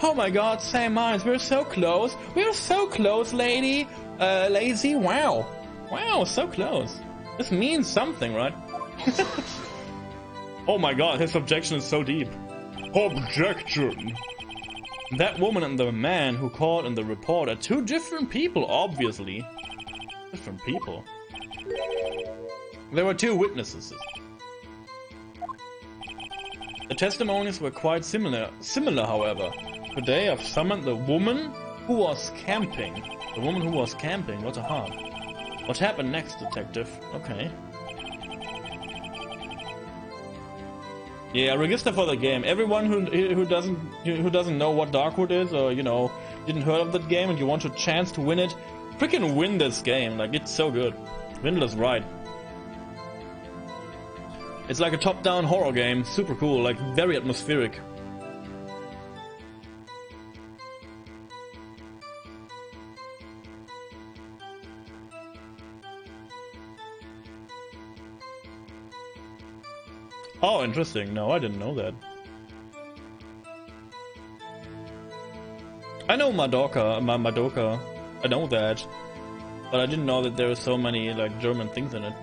Oh my god, same minds. We're so close. We're so close, lady. Lazy. Wow. Wow, so close. This means something, right? Oh my god, his objection is so deep. Objection. That woman and the man who called in the report are two different people, obviously. Different people. There were two witnesses. The testimonies were quite similar, however. Could they have summoned the woman who was camping? The woman who was camping, what a heart. What happened next, detective? Okay. Yeah, register for the game. Everyone who doesn't know what Darkwood is, or you know, didn't heard of that game, and you want a chance to win it, freaking win this game. Like, it's so good. Windless Wright. It's like a top-down horror game, super cool, like very atmospheric. Oh, interesting. No, I didn't know that. I know Madoka. I know that, but I didn't know that there were so many like German things in it.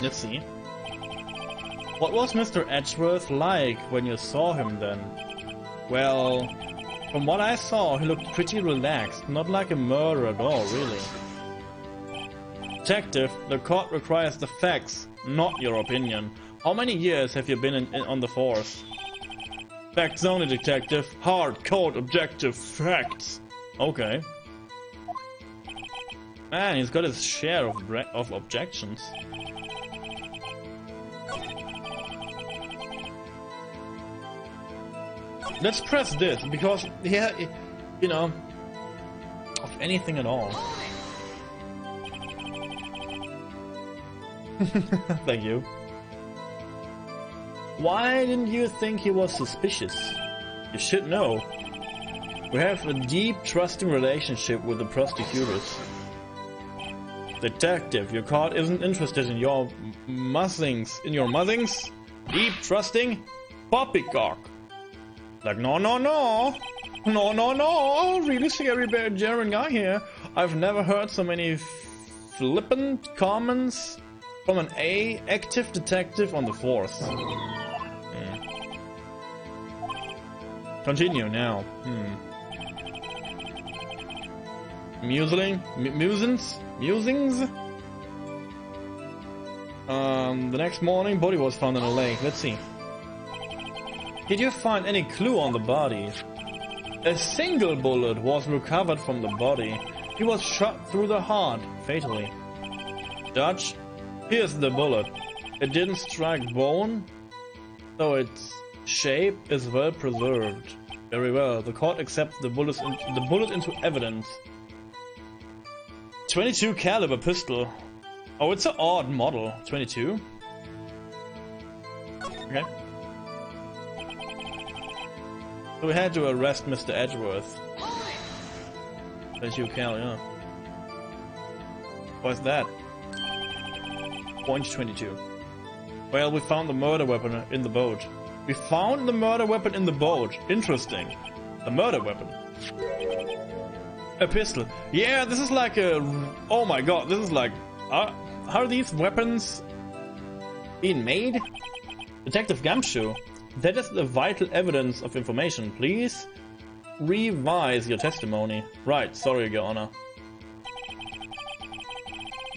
Let's see. What was Mr. Edgeworth like when you saw him then? Well, from what I saw, he looked pretty relaxed, not like a murderer at all, really. Detective, the court requires the facts, not your opinion. How many years have you been on the force? Facts only, detective. Hard, cold, objective facts. Okay. Man, he's got his share of objections. Let's press this, because, yeah, you know, of anything at all. Thank you. Why didn't you think he was suspicious? You should know. We have a deep, trusting relationship with the prosecutors. Detective, your court isn't interested in your muzzings. Deep, trusting? Poppycock. Like, no. Really scary German guy here. I've never heard so many flippant comments from an active detective on the force. Continue now. Musings? The next morning, body was found in a lake. Let's see. Did you find any clue on the body? A single bullet was recovered from the body. He was shot through the heart, fatally. Judge, here's the bullet. It didn't strike bone, so its shape is well preserved. Very well. The court accepts the bullet into evidence. 22 caliber pistol. Oh, it's an odd model. 22. Okay. So we had to arrest Mr. Edgeworth. 22 cal, yeah. What's that? Point 22. Well, we found the murder weapon in the boat. We found the murder weapon in the boat. Interesting. A murder weapon. A pistol. Yeah, this is like a... Oh my god, this is like... how are these weapons being made? Detective Gumshoe. That is the vital evidence of information. Please revise your testimony. Right, sorry, Your Honor.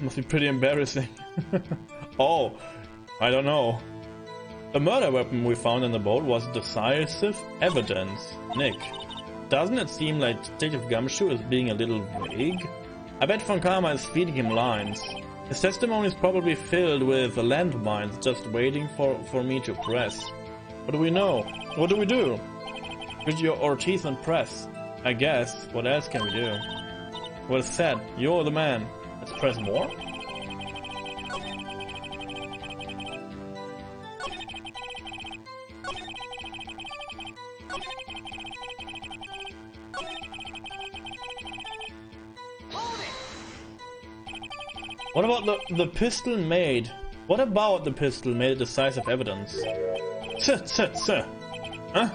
Must be pretty embarrassing. Oh, I don't know. The murder weapon we found in the boat was decisive evidence. Nick, doesn't it seem like Detective Gumshoe is being a little vague? I bet Von Karma is feeding him lines. His testimony is probably filled with landmines just waiting for me to press. What do we know? What do we do? Grit your teeth and press. I guess. What else can we do? Well said. You're the man. Let's press more? What about the pistol made? What about the pistol made decisive evidence? Huh?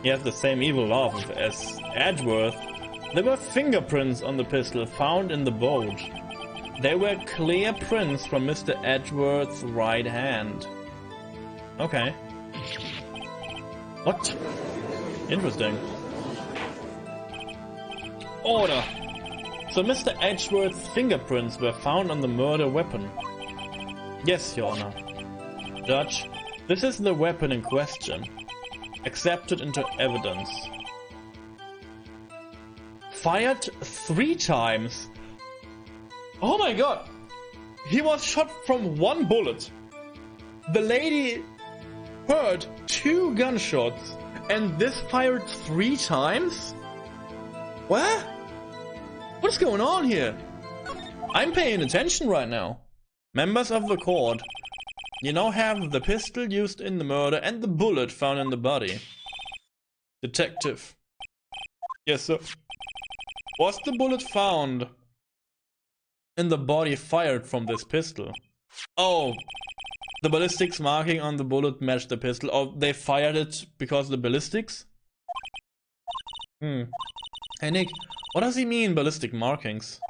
He has the same evil laugh as Edgeworth. There were fingerprints on the pistol found in the boat. They were clear prints from Mr. Edgeworth's right hand. Okay. What? Interesting. Order! So Mr. Edgeworth's fingerprints were found on the murder weapon. Yes, Your Honor. Judge, this is the weapon in question. Accepted into evidence. Fired 3 times. Oh my god! He was shot from 1 bullet. The lady heard 2 gunshots and this fired 3 times? What? What's going on here? I'm paying attention right now. Members of the court, you now have the pistol used in the murder and the bullet found in the body. Detective. Yes, sir. Was the bullet found in the body fired from this pistol? Oh, the ballistics marking on the bullet matched the pistol. Oh, they fired it because of the ballistics? Hey Nick, what does he mean, ballistic markings?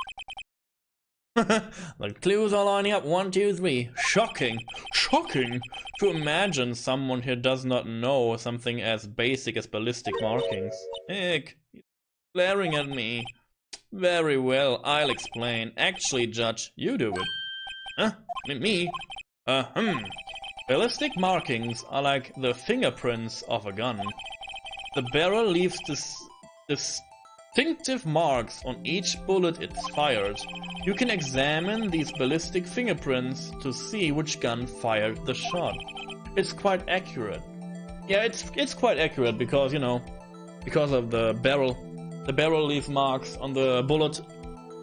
The clues are lining up, 1, 2, 3. Shocking! Shocking! To imagine someone here does not know something as basic as ballistic markings. Nick, he's glaring at me. Very well, I'll explain. Actually, Judge, you do it. Huh? Me? Ballistic markings are like the fingerprints of a gun. The barrel leaves distinctive marks on each bullet it's fired. You can examine these ballistic fingerprints to see which gun fired the shot. It's quite accurate. Yeah, it's quite accurate because, you know, because of the barrel. The barrel leaves marks on the bullet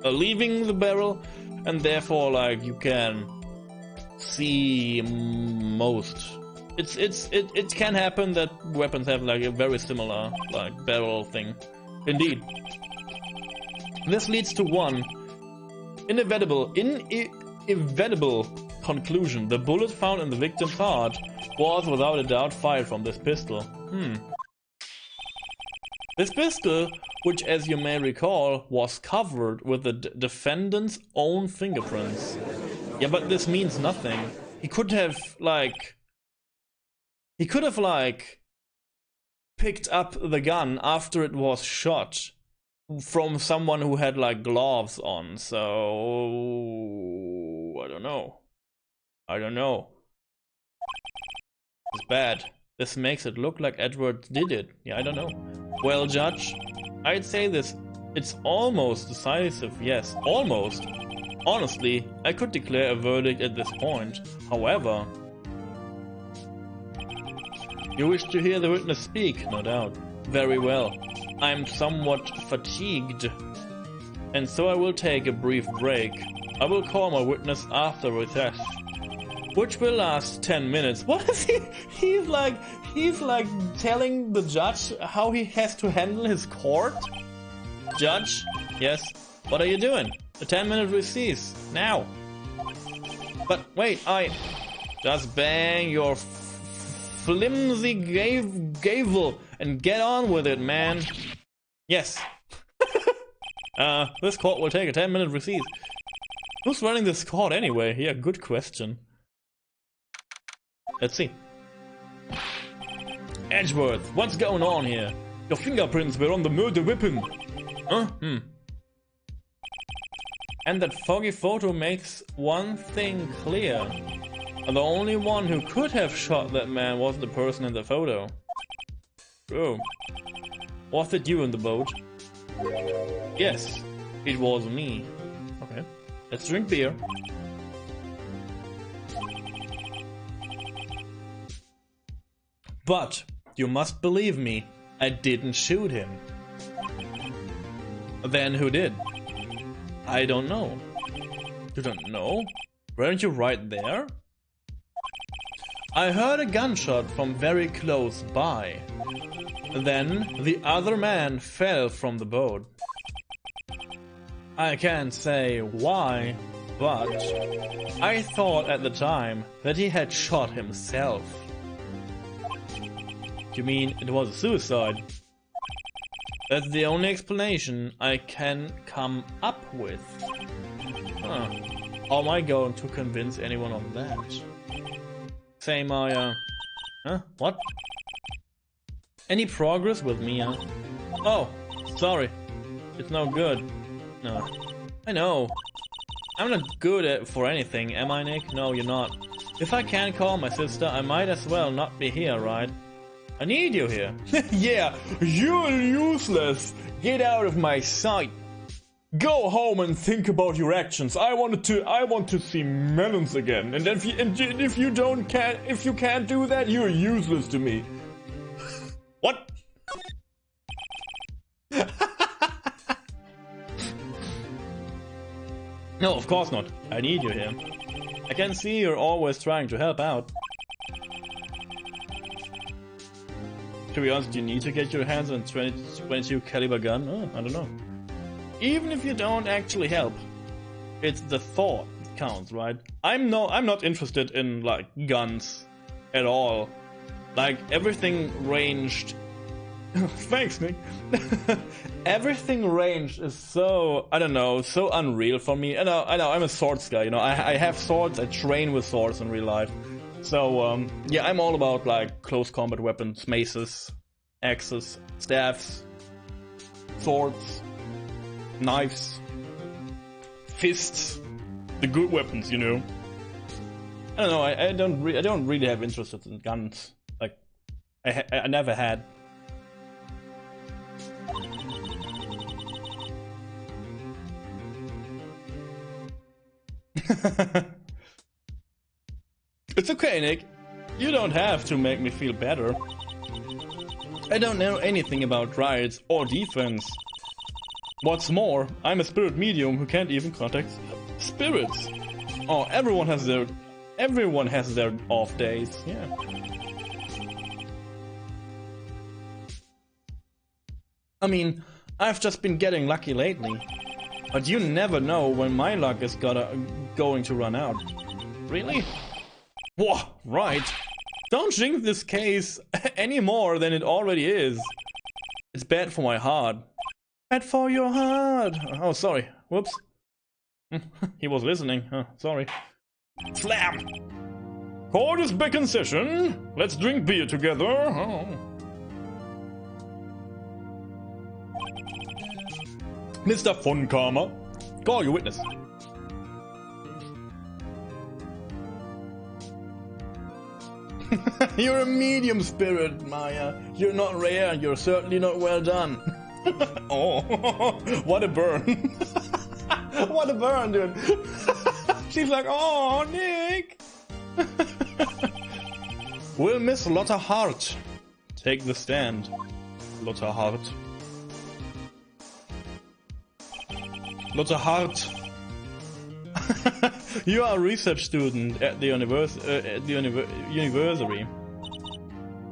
leaving the barrel, and therefore, like, you can see most. It can happen that weapons have like a very similar like barrel thing. Indeed. This leads to one inevitable conclusion. The bullet found in the victim's heart was without a doubt fired from this pistol. This pistol, which as you may recall, was covered with the defendant's own fingerprints. Yeah, but this means nothing. He could have picked up the gun after it was shot from someone who had like gloves on, so I don't know. It's bad. This makes it look like Edward did it. Yeah, I don't know. Well, Judge, I'd say this. It's almost decisive, yes, almost. Honestly, I could declare a verdict at this point. However, you wish to hear the witness speak, no doubt. Very well. I'm somewhat fatigued, and so I will take a brief break. I will call my witness after recess, which will last 10 minutes. What is he? He's like telling the judge how he has to handle his court? Judge? Yes? What are you doing? A 10-minute recess. Now. But wait, I... Just bang your flimsy gavel and get on with it, man. Yes. This court will take a 10-minute recess. Who's running this court anyway? Yeah, good question. Let's see. Edgeworth, what's going on here? Your fingerprints were on the murder weapon. Huh? And that foggy photo makes one thing clear. The only one who could have shot that man was the person in the photo. Oh. Was it you in the boat? Yes, it was me. Okay, let's drink beer. But you must believe me, I didn't shoot him. Then who did? I don't know. You don't know? Weren't you right there? I heard a gunshot from very close by. Then the other man fell from the boat. I can't say why, but I thought at the time that he had shot himself. You mean it was a suicide? That's the only explanation I can come up with. Huh. How am I going to convince anyone of that? Say my, huh? What? Any progress with Mia? Oh, sorry. It's no good. No. I know. I'm not good for anything, am I, Nick? No, you're not. If I can't call my sister, I might as well not be here, right? I need you here. Yeah, you're useless. Get out of my sight. Go home and think about your actions. I want to see melons again. And if you can't do that, you're useless to me. What? No, of course not. I need you here. I can see you're always trying to help out. To be honest, you need to get your hands on a 22 caliber gun? Oh, I don't know. Even if you don't actually help, it's the thought that counts, right? I'm not interested in like guns at all. Like everything ranged. Thanks, Nick. Everything ranged is so, I don't know, so unreal for me. I know, I'm a swords guy, you know. I have swords, I train with swords in real life. So, yeah, I'm all about like close combat weapons, maces, axes, staffs, swords, knives, fists, the good weapons, you know. I don't know, I don't really have interest in guns. Like, I never had. It's okay, Nick. You don't have to make me feel better. I don't know anything about riots or defense. What's more, I'm a spirit medium who can't even contact spirits. Oh, everyone has their off days. Yeah. I mean, I've just been getting lucky lately. But you never know when my luck is going to run out. Really? Whoa, right. Don't jinx this case any more than it already is. It's bad for my heart. Bad for your heart. Oh, sorry. Whoops. He was listening. Oh, sorry. Slam! Court is back in session. Let's drink beer together. Oh. Mr. Funkarma, call your witness. You're a medium spirit, Maya. You're not rare, you're certainly not well done. Oh, what a burn. What a burn, dude. She's like, oh, Nick. Will Miss Lotta Hart take the stand? Lotta Hart. Lotta Hart. You are a research student at the university.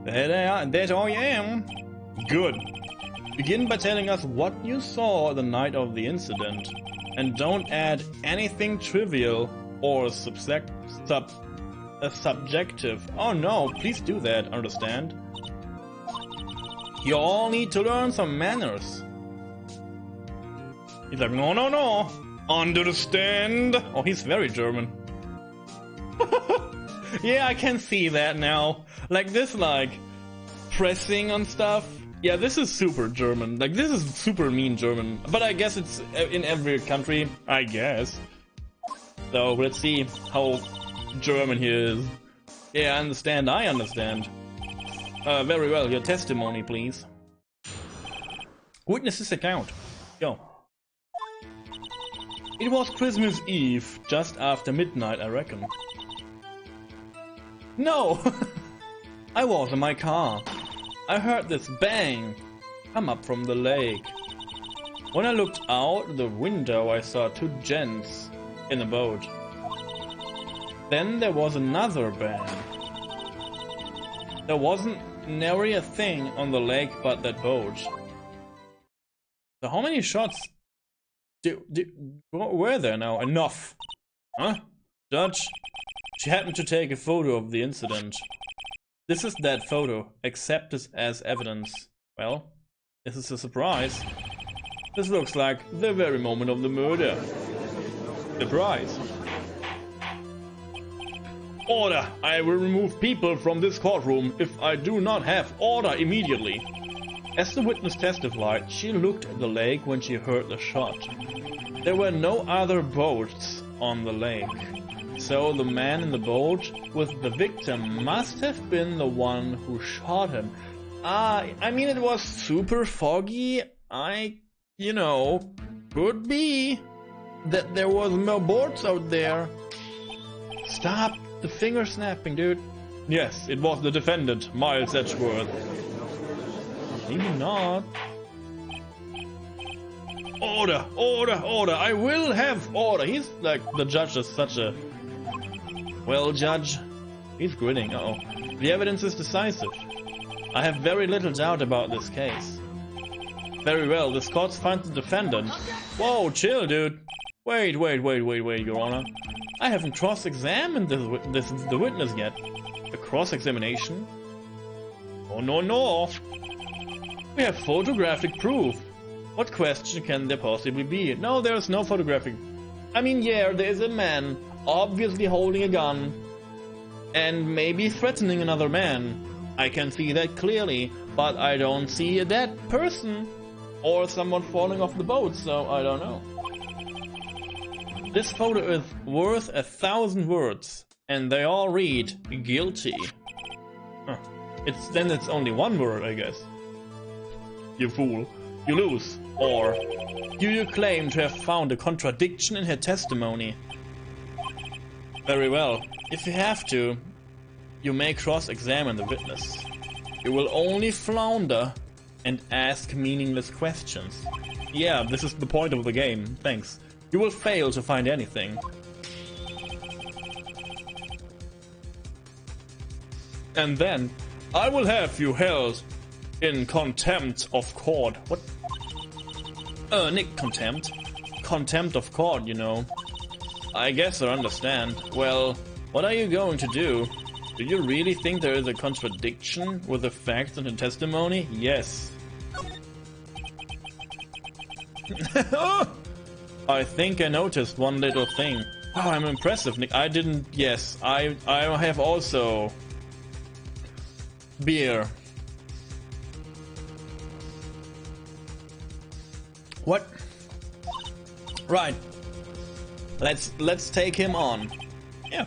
That I am. Good. Begin by telling us what you saw the night of the incident, and don't add anything trivial or subjective. Oh no, please do that, understand? You all need to learn some manners. He's like, no, no, no. Understand? Oh, he's very German. Yeah, I can see that now. Like this, like, pressing on stuff. Yeah, this is super German. Like, this is super mean German. But I guess it's in every country, I guess. So, let's see how German he is. Yeah, I understand. I understand. Very well. Your testimony, please. Witness's account. Go. It was Christmas Eve, just after midnight, I reckon. No! I was in my car. I heard this bang come up from the lake. When I looked out the window, I saw two gents in a boat. Then there was another bang. There wasn't nary a thing on the lake but that boat. So how many shots were there now? Enough. Huh? Judge? She happened to take a photo of the incident. This is that photo. Accept this as evidence. Well, this is a surprise. This looks like the very moment of the murder. Surprise. Order! I will remove people from this courtroom if I do not have order immediately. As the witness testified, she looked at the lake when she heard the shot. There were no other boats on the lake. So the man in the boat with the victim must have been the one who shot him. I mean, it was super foggy. Could be that there was more boats out there. Stop the finger snapping, dude. Yes, it was the defendant, Miles Edgeworth. Maybe not. Order, order, order. I will have order. He's like, the judge is such a... Well, judge. He's grinning, uh-oh. The evidence is decisive. I have very little doubt about this case. Very well, this court finds the defendant. Whoa, chill, dude. Wait, Your Honor. I haven't cross-examined the witness yet. A cross-examination? Oh, no. We have photographic proof. What question can there possibly be? No, there's no photographic. I mean, yeah, there is a man, obviously holding a gun, and maybe threatening another man. I can see that clearly, but I don't see a dead person, or someone falling off the boat, so I don't know. This photo is worth 1,000 words, and they all read, guilty. Huh. It's only one word, I guess. You fool. You lose. Or, do you claim to have found a contradiction in her testimony? Very well. If you have to, you may cross-examine the witness. You will only flounder and ask meaningless questions. Yeah, this is the point of the game. Thanks. You will fail to find anything. And then, I will have you held in contempt of court. What? Nick, contempt? Contempt of court, you know. I guess I understand. Well, what are you going to do? Do you really think there is a contradiction with the facts and the testimony? Yes. I think I noticed one little thing. Wow, I'm impressive, Nick. I didn't... Yes, I have also... beer. What? Right. Let's take him on. Yeah.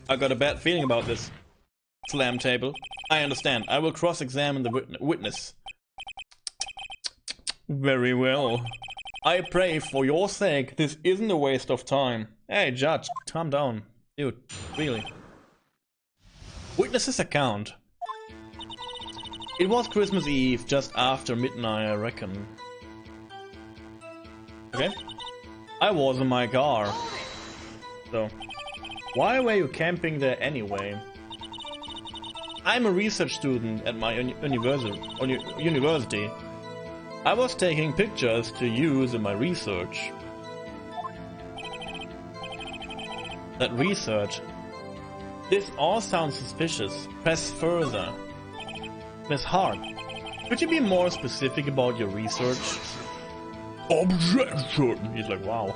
I got a bad feeling about this. Slam table. I understand. I will cross-examine the witness. Very well. I pray for your sake this isn't a waste of time. Hey, judge, calm down. Dude, really. Witness's account. It was Christmas Eve, just after midnight, I reckon. Okay. I was in my car. So, why were you camping there anyway? I'm a research student at my university. I was taking pictures to use in my research. That research? This all sounds suspicious. Press further. Miss Hart, could you be more specific about your research? Objection! He's like, wow.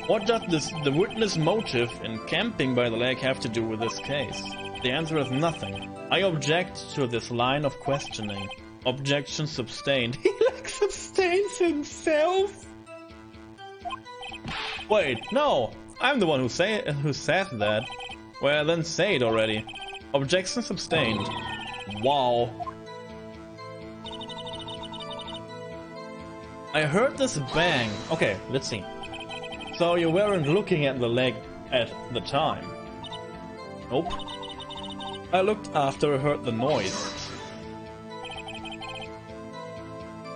What does the witness motive in camping by the lake have to do with this case? The answer is nothing. I object to this line of questioning. Objection sustained. He like sustains himself? Wait, no! I'm the one who says that. Well, then say it already. Objection sustained. Wow. I heard this bang. Okay, let's see. So you weren't looking at the leg at the time? Nope. I looked after I heard the noise.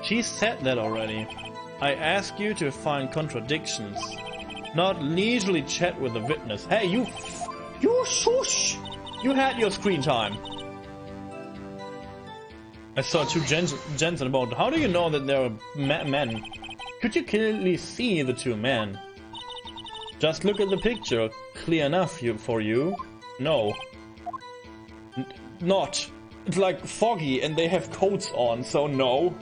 She said that already. I ask you to find contradictions, not leisurely chat with the witness. Hey, you shush! You had your screen time. I saw two gents in a boat. How do you know that there are men? Could you clearly see the two men? Just look at the picture. Clear enough for you? No. Not. It's like foggy and they have coats on, so no.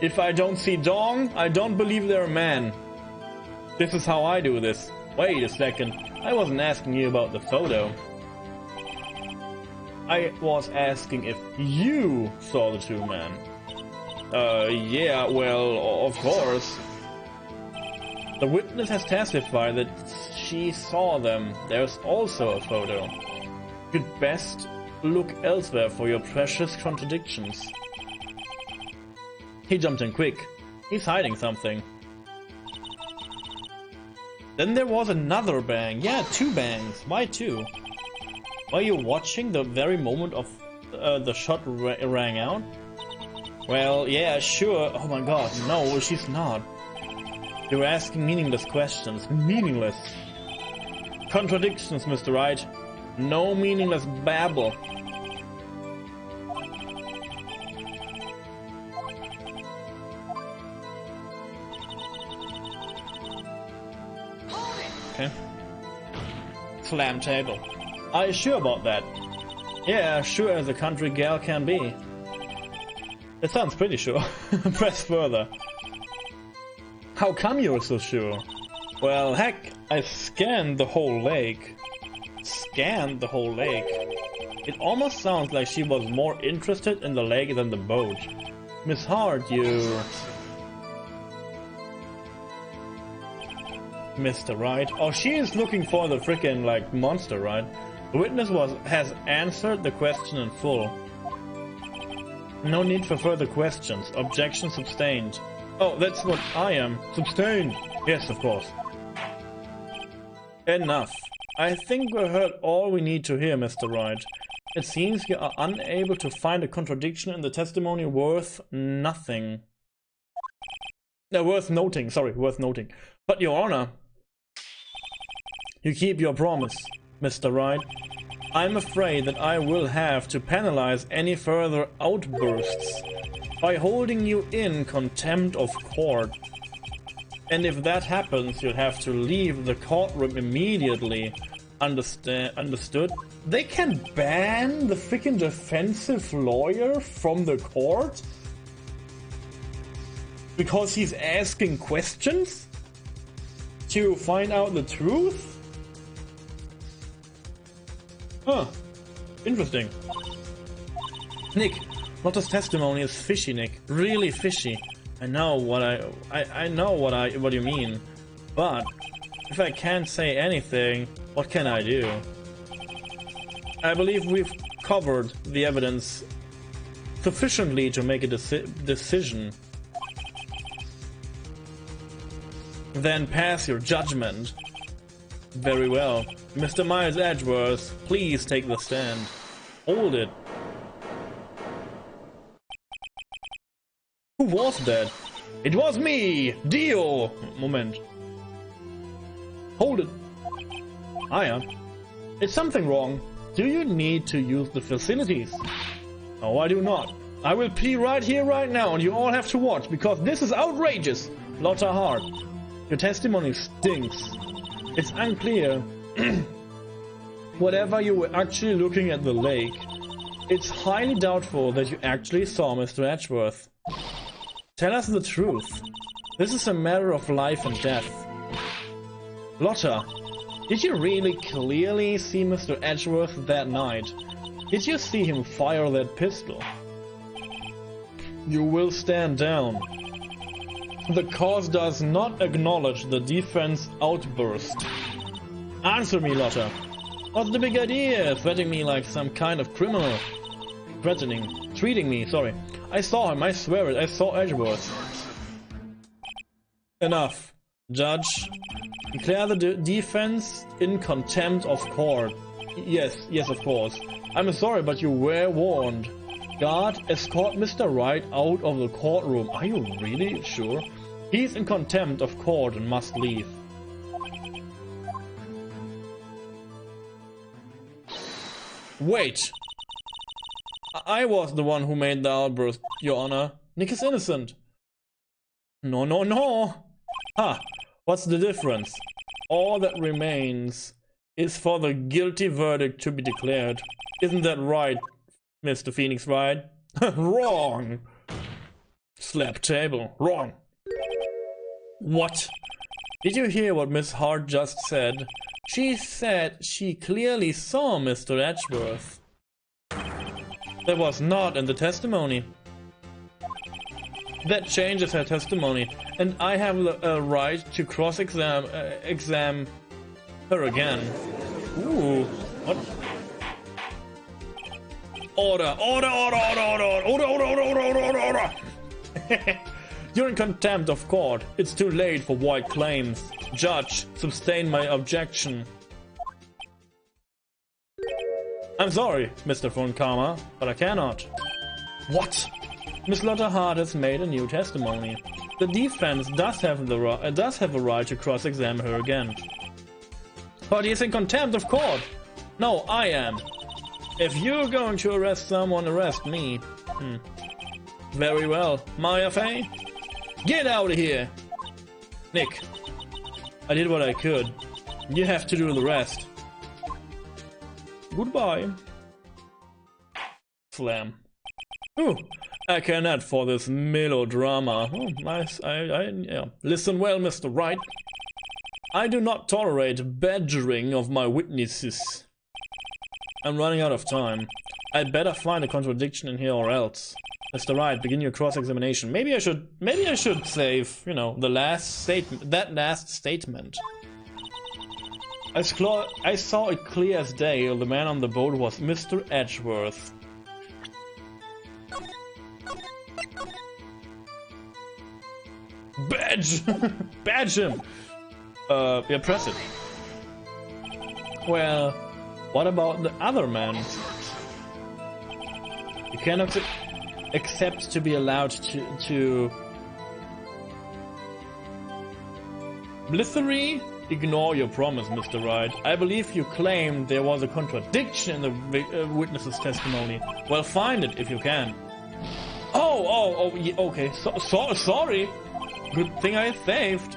If I don't see dong, I don't believe they're a man. This is how I do this. Wait a second. I wasn't asking you about the photo. I was asking if you saw the two men. Yeah, well, of course. The witness has testified that she saw them. There's also a photo. You'd best look elsewhere for your precious contradictions. He jumped in quick. He's hiding something. Then there was another bang. Yeah, 2 bangs. Why 2? Were you watching the very moment of the shot rang out? Well, yeah, sure. Oh my god, no, she's not. You're asking meaningless questions. Meaningless. Contradictions, Mr. Wright. No meaningless babble. Okay. Slam table. Are you sure about that? Yeah, sure as a country gal can be. That sounds pretty sure. Press further. How come you're so sure? Well, heck, I scanned the whole lake. Scanned the whole lake? It almost sounds like she was more interested in the lake than the boat. Miss Hart, you... Mr. Wright. Oh, she is looking for the frickin' like monster, right? The witness has answered the question in full. No need for further questions. Objection sustained. Oh, that's what I am. Sustained. Yes, of course. Enough. I think we heard all we need to hear, Mr. Wright. It seems you are unable to find a contradiction in the testimony worth nothing. Worth noting, sorry, worth noting. But, Your Honor, you keep your promise, Mr. Wright. I'm afraid that I will have to penalize any further outbursts by holding you in contempt of court. And if that happens, you'll have to leave the courtroom immediately. Understood? They can ban the freaking defensive lawyer from the court? Because he's asking questions? To find out the truth? Huh. Interesting. Nick, Lotta's testimony is fishy, Nick. Really fishy. I know what I know what you mean. But if I can't say anything, what can I do? I believe we've covered the evidence sufficiently to make a decision. Then pass your judgment. Very well. Mr. Miles Edgeworth, please take the stand. Hold it. Who was that? It was me! Dio! Moment. Hold it. Hiya. Is something wrong? Do you need to use the facilities? No, I do not. I will pee right here, right now, and you all have to watch, because this is outrageous! Lotta Hart, your testimony stinks. It's unclear whatever you were actually looking at the lake. It's highly doubtful that you actually saw Mr. Edgeworth. Tell us the truth. This is a matter of life and death. Lotta, did you really clearly see Mr. Edgeworth that night? Did you see him fire that pistol? You will stand down. The cause does not acknowledge the defense outburst. Answer me, Lotta. What's the big idea? Threatening me like some kind of criminal. Treating me, sorry. I saw him, I swear it, I saw Edgeworth. Enough. Judge, declare the defense in contempt of court. Yes, of course. I'm sorry, but you were warned. Guard, escort Mr. Wright out of the courtroom. Are you really sure? He's in contempt of court and must leave. Wait! I was the one who made the outburst, Your Honor. Nick is innocent. No. Ha! What's the difference? All that remains is for the guilty verdict to be declared. Isn't that right, Mr. Phoenix Wright? Wrong! Slap table. Wrong. What? Did you hear what Miss Hart just said? She said she clearly saw Mr. Edgeworth. That was not in the testimony. That changes her testimony, and I have a right to exam her again. Ooh, what? Order, order, order, order, order, order, order, order, order, order, order. You're in contempt of court. It's too late for void claims. Judge, sustain my objection. I'm sorry, Mr. von Karma, but I cannot. What? Miss Lotta Hart has made a new testimony. The defense does have a right to cross-examine her again. But he is in contempt of court. No, I am. If you're going to arrest someone, arrest me. Very well. Maya Fey? Get out of here! Nick, I did what I could. You have to do the rest. Goodbye. Slam. Ooh, I cannot for this melodrama. Oh, nice. Yeah. Listen well, Mr. Wright. I do not tolerate badgering of my witnesses. I'm running out of time. I'd better find a contradiction in here or else. Mr. Wright, begin your cross-examination. Maybe I should save, you know, the last statement. That last statement. I saw it clear as day. The man on the boat was Mr. Edgeworth. Badge! Badge him! Yeah, press it. Well, what about the other man? You cannot accept to be allowed to... Blithery? Ignore your promise, Mr. Wright. I believe you claimed there was a contradiction in the witness's testimony. Well, find it if you can. Oh, yeah, okay. Sorry. Good thing I saved.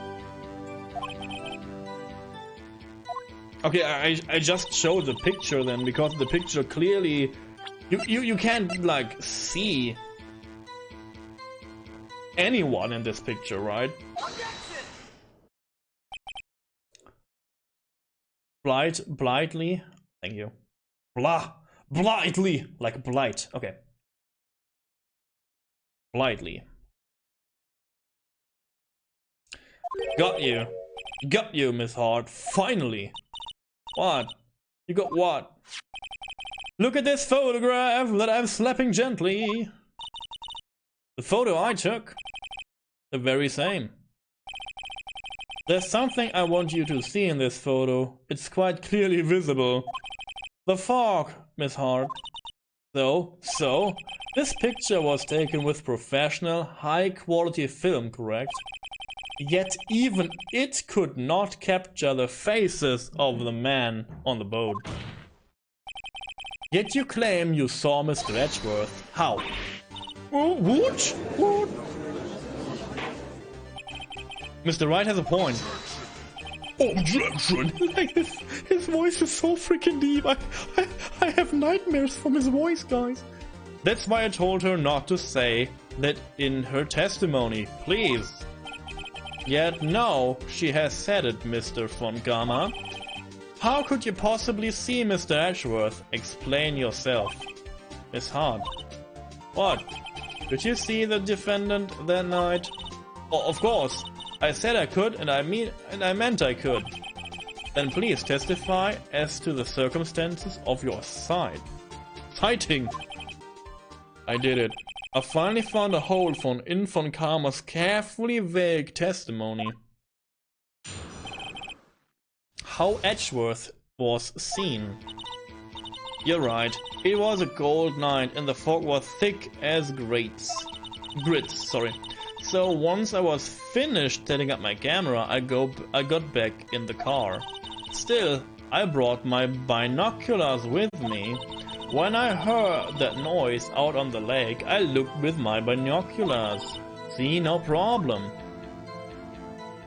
Okay, I just showed the picture then, because the picture clearly... You can't, like, see anyone in this picture, right? Blithely? Thank you. Blithely! Like blight. Okay. Blithely. Got you. Got you, Miss Hart. Finally. What? You got what? Look at this photograph that I'm slapping gently. The photo I took. The very same. There's something I want you to see in this photo. It's quite clearly visible. The fog, Miss Hart. So, this picture was taken with professional, high-quality film, correct? Yet even it could not capture the faces of the men on the boat. Yet you claim you saw Mr. Edgeworth. How? What? Mr. Wright has a point. Objection! Like his voice is so freaking deep. I have nightmares from his voice, guys. That's why I told her not to say that in her testimony, please. Yet no, she has said it, Mr. von Gamma. How could you possibly see Mr. Edgeworth? Explain yourself. Miss Hart. What? Did you see the defendant that night? Oh, of course. I said I could, and I meant I could. Then please testify as to the circumstances of your sighting. I did it. I finally found a hole in von Karma's carefully vague testimony. How Edgeworth was seen. You're right. It was a cold night and the fog was thick as grits. So once I was finished setting up my camera, I got back in the car. Still, I brought my binoculars with me. When I heard that noise out on the lake, I looked with my binoculars. See, no problem.